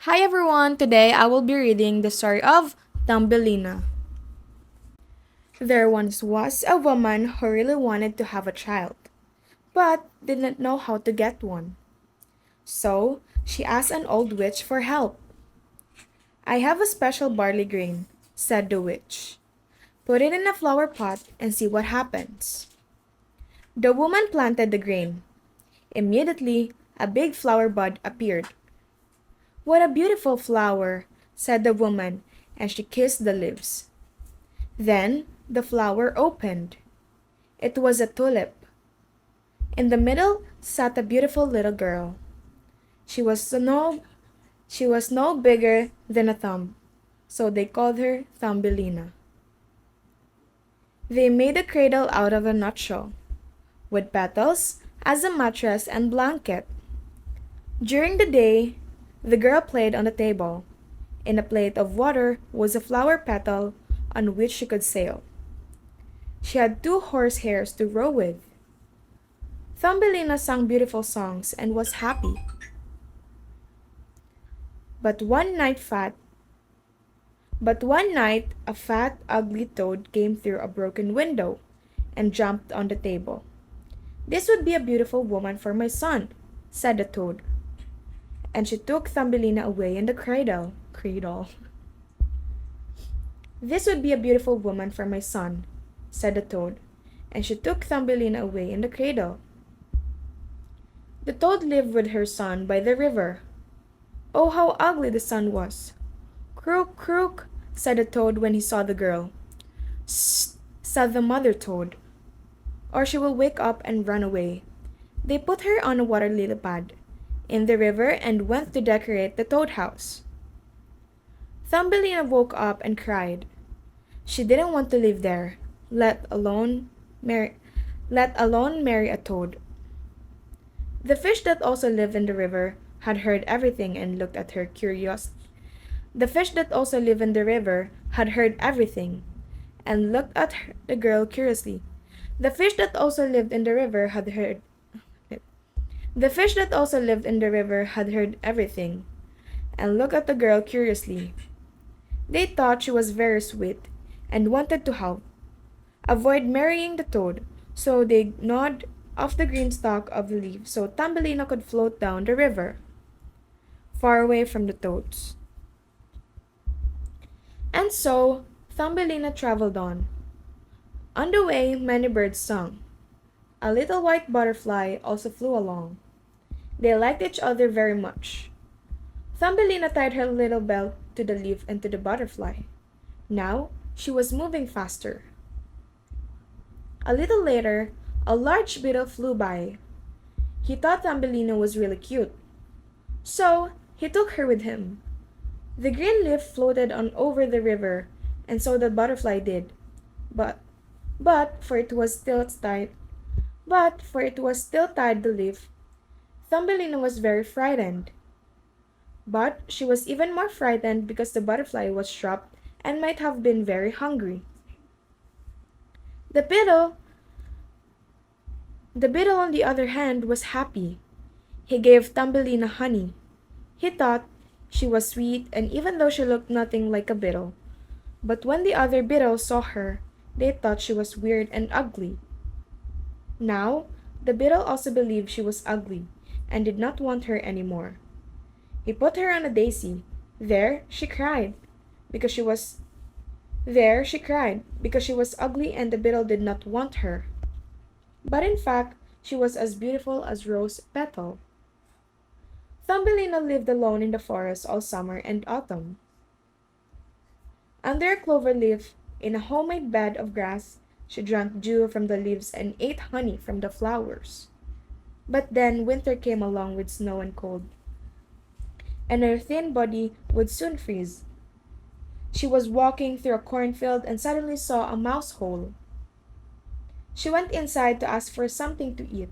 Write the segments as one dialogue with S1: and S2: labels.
S1: Hi everyone, today I will be reading the story of Thumbelina. There once was a woman who really wanted to have a child, but didn't know how to get one. So she asked an old witch for help. I have a special barley grain, said the witch. Put it in a flower pot and see what happens. The woman planted the grain. Immediately, a big flower bud appeared. What a beautiful flower, said the woman, and she kissed the leaves. Then the flower opened. It was a tulip. In the middle sat a beautiful little girl. She was no she was no bigger than a thumb, so they called her Thumbelina. They made a cradle out of a nutshell, with petals as a mattress and blanket. During the day, the girl played on the table. In a plate of water was a flower petal on which she could sail. She had two horsehairs to row with. Thumbelina sang beautiful songs and was happy. But one night fat but one night a fat, ugly toad came through a broken window and jumped on the table. This would be a beautiful woman for my son, said the toad. And she took Thumbelina away in the cradle. This would be a beautiful woman for my son, said the toad, and she took Thumbelina away in the cradle. The toad lived with her son by the river. Oh, how ugly the son was! Croak, croak, said the toad when he saw the girl. Sst, said the mother toad, or she will wake up and run away. They put her on a water lily pad in the river and went to decorate the toad house. Thumbelina woke up and cried. She didn't want to live there, marry, let alone marry a toad. The fish that also lived in the river had heard everything and looked at her curious. The fish that also lived in the river had heard everything and looked at the girl curiously. The fish that also lived in the river had heard The fish that also lived in the river had heard everything and looked at the girl curiously. They thought she was very sweet and wanted to help avoid marrying the toad, so they gnawed off the green stalk of the leaf so Thumbelina could float down the river, far away from the toads. And so Thumbelina traveled on. On the way, many birds sung. A little white butterfly also flew along. They liked each other very much. Thumbelina tied her little belt to the leaf and to the butterfly. Now she was moving faster. A little later, a large beetle flew by. He thought Thumbelina was really cute, so he took her with him. The green leaf floated on over the river, and so the butterfly did. But for it was still tied the leaf, Thumbelina was very frightened. But she was even more frightened because the butterfly was trapped and might have been very hungry. The beetle, the beetle on the other hand, was happy. He gave Thumbelina honey. He thought she was sweet, and even though she looked nothing like a beetle, but when the other beetles saw her, they thought she was weird and ugly. Now, the beetle also believed she was ugly and did not want her any more. He put her on a daisy. There she cried because she was ugly and the beetle did not want her. But in fact, she was as beautiful as rose petal. Thumbelina lived alone in the forest all summer and autumn. Under a clover leaf, in a homemade bed of grass, she drank dew from the leaves and ate honey from the flowers. But then winter came along with snow and cold, and her thin body would soon freeze. She was walking through a cornfield and suddenly saw a mouse hole. She went inside to ask for something to eat.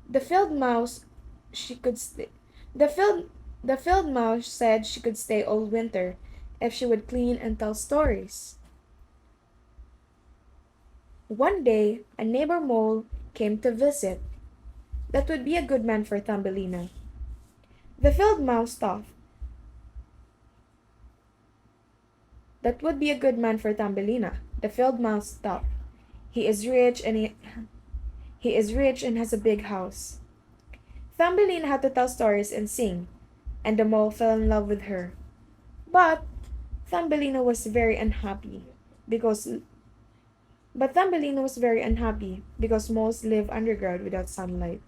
S1: The field mouse she could stay. The field mouse said she could stay all winter if she would clean and tell stories. One day, a neighbor mole came to visit. That would be a good man for Thumbelina. The field mouse thought. That would be a good man for Thumbelina. The field mouse thought. He is rich and he is rich and has a big house. Thumbelina had to tell stories and sing, and the mole fell in love with her. But Thumbelina was very unhappy because because moles live underground without sunlight.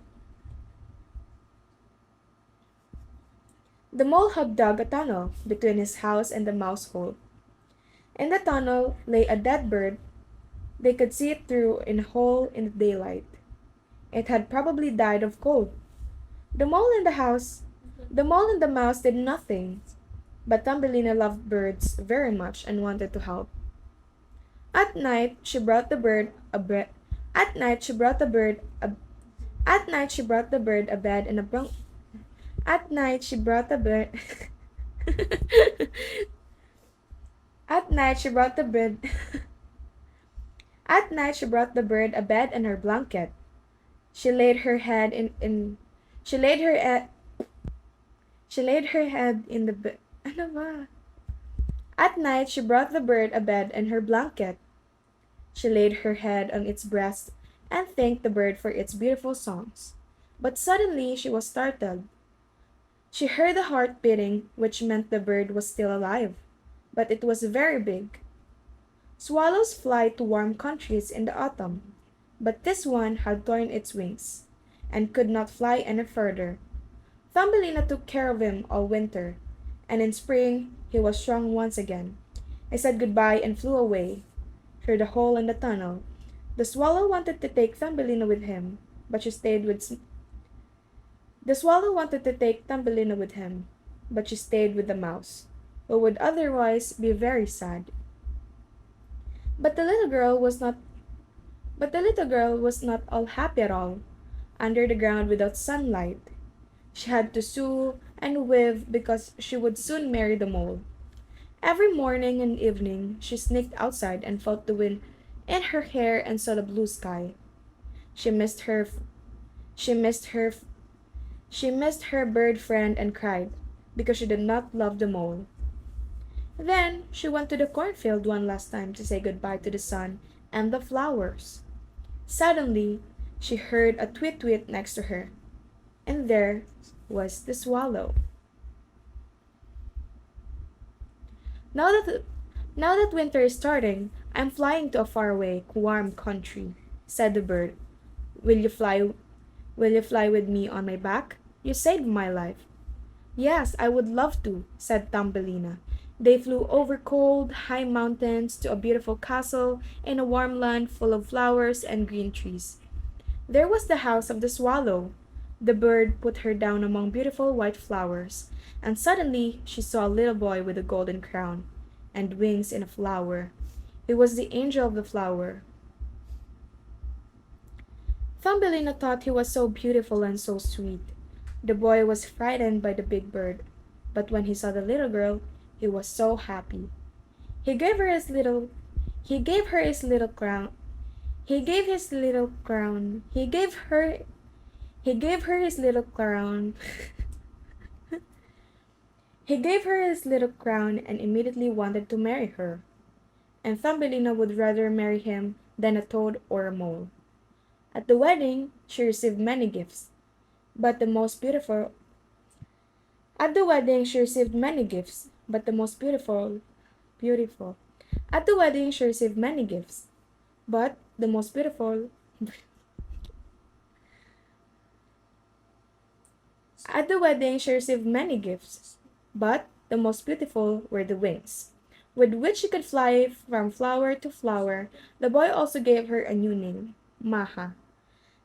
S1: The mole had dug a tunnel between his house and the mouse hole. In the tunnel lay a dead bird. They could see it through in a hole in the daylight. It had probably died of cold. The mole in the house, the mole and the mouse did nothing, but Thumbelina loved birds very much and wanted to help. At night, she brought the bird a bre- At night, she brought the bird a At night, she brought the bird a bed and a At night, she brought the bird. At night, she brought the bird. At night, she brought the bird a bed and her blanket. She laid her head in She laid her She laid her head in the bed. Ano ba? At night, she brought the bird a bed and her blanket. She laid her head on its breast and thanked the bird for its beautiful songs. But suddenly she was startled. She heard a heart beating, which meant the bird was still alive, but it was very big. Swallows fly to warm countries in the autumn, but this one had torn its wings and could not fly any further. Thumbelina took care of him all winter, and in spring he was strong once again. I said goodbye and flew away through the hole in the tunnel. The swallow wanted to take Thumbelina with him, but she stayed with the swallow wanted to take Thumbelina with him, but she stayed with the mouse, who would otherwise be very sad. But the little girl was not but the little girl was not all happy at all. Under the ground without sunlight, she had to sew and weave because she would soon marry the mole. Every morning and evening she sneaked outside and felt the wind in her hair and saw the blue sky. She missed her she missed her she missed her bird friend and cried because she did not love the mole. Then she went to the cornfield one last time to say goodbye to the sun and the flowers. Suddenly, she heard a tweet tweet next to her, and there was the swallow. Now that now that winter is starting, I'm flying to a faraway, warm country, said the bird. Will you fly will you fly with me on my back? You saved my life. Yes, I would love to, said Thumbelina. They flew over cold, high mountains to a beautiful castle in a warm land full of flowers and green trees. There was the house of the swallow. The bird put her down among beautiful white flowers, and suddenly she saw a little boy with a golden crown and wings in a flower. He was the angel of the flower. Thumbelina thought he was so beautiful and so sweet. The boy was frightened by the big bird, but when he saw the little girl, he was so happy. He gave her his little he gave her his little crown. He gave his little crown. He gave her his little crown. He gave her his little crown and immediately wanted to marry her. And Thumbelina would rather marry him than a toad or a mole. At the wedding, she received many gifts, but the most beautiful At the wedding she received many gifts, but the most beautiful. At the wedding she received many gifts, but the most beautiful At the wedding she received many gifts, but the most beautiful were the wings, with which she could fly from flower to flower. The boy also gave her a new name, Maha.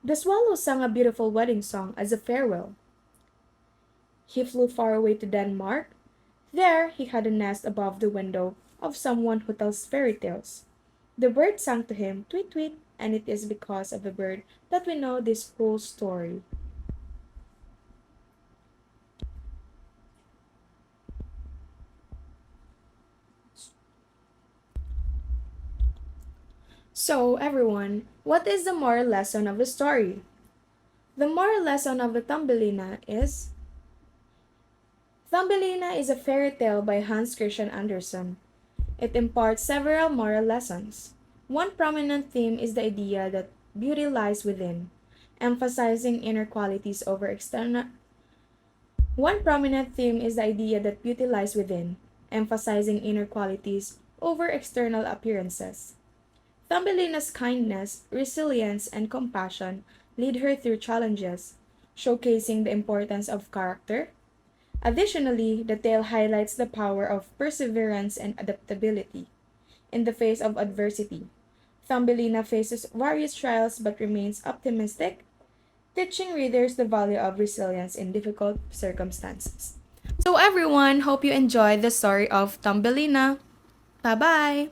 S1: The swallow sang a beautiful wedding song as a farewell. He flew far away to Denmark. There he had a nest above the window of someone who tells fairy tales. The bird sang to him, tweet tweet, and it is because of the bird that we know this whole story. So, everyone, what is the moral lesson of the story? The moral lesson of the Thumbelina is a fairy tale by Hans Christian Andersen. It imparts several moral lessons. One prominent theme is the idea that beauty lies within, emphasizing inner qualities over external. One prominent theme is the idea that beauty lies within, emphasizing inner qualities over external appearances. Thumbelina's kindness, resilience, and compassion lead her through challenges, showcasing the importance of character. Additionally, the tale highlights the power of perseverance and adaptability in the face of adversity. Thumbelina faces various trials but remains optimistic, teaching readers the value of resilience in difficult circumstances. So everyone, hope you enjoyed the story of Thumbelina. Bye-bye!